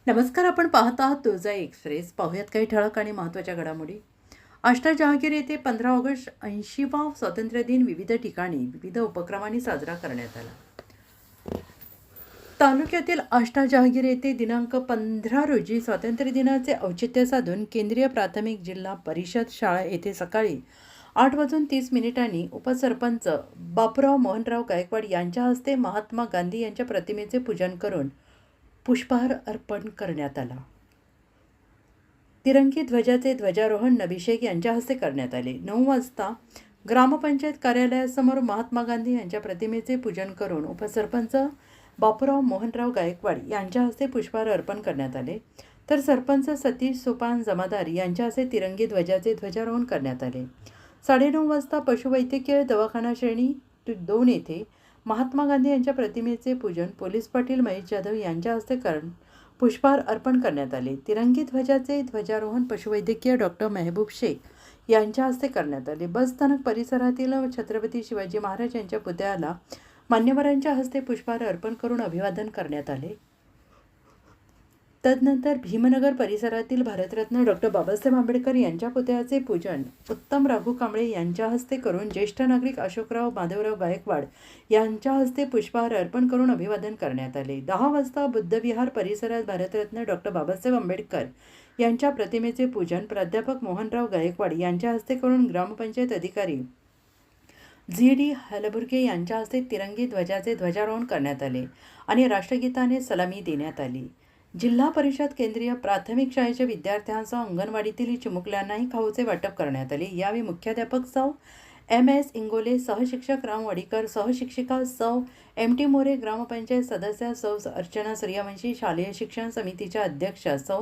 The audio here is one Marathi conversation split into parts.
नमस्कार. आपण पाहत आहात तुळजा एक्सप्रेस. पाहूयात काही ठळक आणि महत्त्वाच्या घडामोडी. आष्टा जहांगीर येथे 15 ऑगस्ट 80वा स्वातंत्र्य दिन विविध ठिकाणी विविध उपक्रमांनी साजरा करण्यात आला. तालुक्यातील आष्टा जहांगीर येथे दिनांक 15 रोजी स्वातंत्र्य दिनाचे औचित्य साधून केंद्रीय प्राथमिक जिल्हा परिषद शाळा येथे सकाळी 8:30 उपसरपंच बापूराव मोहनराव गायकवाड यांच्या हस्ते महात्मा गांधी यांच्या प्रतिमेचे पूजन करून पुष्पहार अर्पण करण्यात आला. तिरंगी ध्वजाचे ध्वजारोहण नबीशेख यांच्या हस्ते करण्यात आले. 9 वाजता ग्रामपंचायत कार्यालयासमोर महात्मा गांधी यांच्या प्रतिमेचे पूजन करून उपसरपंच बापूराव मोहनराव गायकवाड यांच्या हस्ते पुष्पहार अर्पण करण्यात आले. तर सरपंच सतीश सोपान जमादार यांच्या हस्ते तिरंगी ध्वजाचे ध्वजारोहण करण्यात आले. 9:30 वाजता पशुवैद्यकीय दवाखाना श्रेणी 2 येथे महात्मा गांधी यांच्या प्रतिमेचे पूजन पोलीस पाटील महेश जाधव यांच्या हस्ते करून पुष्पहार अर्पण करण्यात आले. तिरंगी ध्वजाचे ध्वजारोहण पशुवैद्यकीय डॉक्टर मेहबूब शेख यांच्या हस्ते करण्यात आले. बस स्थानक परिसरातील छत्रपती शिवाजी महाराज यांच्या पुतळ्याला मान्यवरांच्या हस्ते पुष्पहार अर्पण करून अभिवादन करण्यात आले. तदनंतर भीमनगर परिसरातील भारतरत्न डॉक्टर बाबासाहेब आंबेडकर यांच्या पुतळ्याचे पूजन उत्तम राघू कांबळे यांच्या हस्ते करून ज्येष्ठ नागरिक अशोकराव माधवराव गायकवाड यांच्या हस्ते पुष्पहार अर्पण करून अभिवादन करण्यात आले. 10 वाजता बुद्धविहार परिसरात भारतरत्न डॉक्टर बाबासाहेब आंबेडकर यांच्या प्रतिमेचे पूजन प्राध्यापक मोहनराव गायकवाड यांच्या हस्ते करून ग्रामपंचायत अधिकारी ZD हलबुर्गे यांच्या हस्ते तिरंगी ध्वजाचे ध्वजारोहण करण्यात आले आणि राष्ट्रगीताने सलामी देण्यात आली. जिल्हा परिषद केंद्रीय प्राथमिक शाळेच्या विद्यार्थ्यांसह अंगणवाडीतील चिमुकल्यांनाही खाऊचे वाटप करण्यात आले. यावेळी मुख्याध्यापक सौ MS इंगोले, सहशिक्षक राम वाडीकर, सहशिक्षिका सौ MT मोरे, ग्रामपंचायत सदस्य सौ अर्चना सूर्यवंशी, शालेय शिक्षण समितीच्या अध्यक्षा सौ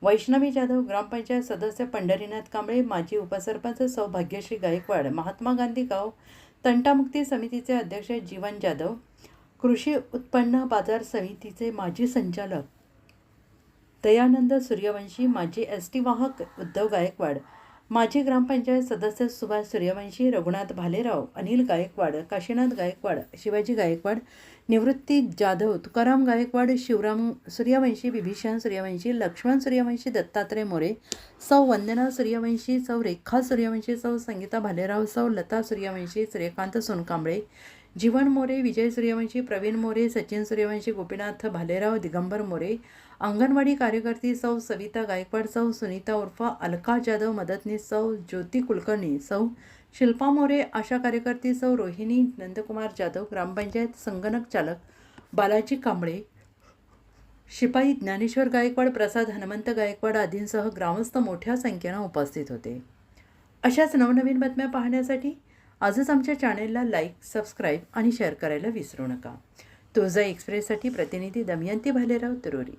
वैष्णवी जाधव, ग्रामपंचायत सदस्य पंढरीनाथ कांबळे, माजी उपसरपंच सौ भाग्यश्री गायकवाड, महात्मा गांधी गाव तंटामुक्ती समितीचे अध्यक्ष जीवन जाधव, कृषी उत्पन्न बाजार समितीचे माजी संचालक दयानंद सूर्यवंशी, माजी ST वाहक उद्धव गायकवाड, माजी ग्रामपंचायत सदस्य सुभाष सूर्यवंशी, रघुनाथ भालेराव, अनिल गायकवाड, काशीनाथ गायकवाड, शिवाजी गायकवाड, निवृत्ती जाधव, तुकाराम गायकवाड, शिवराम सूर्यवंशी, विभीषण सूर्यवंशी, लक्ष्मण सूर्यवंशी, दत्तात्रय मोरे, सौ वंदना सूर्यवंशी, सौ रेखा सूर्यवंशी, सौ संगीता भालेराव, सौ लता सूर्यवंशी, सूर्यकांत सोनकांबळे, जीवन मोरे, विजय सूर्यवंशी, प्रवीण मोरे, सचिन सूर्यवंशी, गोपीनाथ भालेराव, दिगंबर मोरे, अंगणवाडी कार्यकर्ती सौ सविता गायकवाड, सौ सुनीता उर्फ अलका जाधव, मदतनीस सौ ज्योती कुलकर्णी, सौ शिल्पा मोरे, आशा कार्यकर्ती सौ रोहिणी नंदकुमार जाधव, ग्रामपंचायत संगणक चालक बालाजी कांबळे, शिपाई ज्ञानेश्वर गायकवाड, प्रसाद हनुमंत गायकवाड आदींसह ग्रामस्थ मोठ्या संख्येनं उपस्थित होते. अशाच नवनवीन बातम्या पाहण्यासाठी आजच आमच्या चॅनेलला लाईक, सबस्क्राईब आणि शेअर करायला विसरू नका. तुळजा एक्सप्रेससाठी प्रतिनिधी दमयंती भालेराव, तरोरी.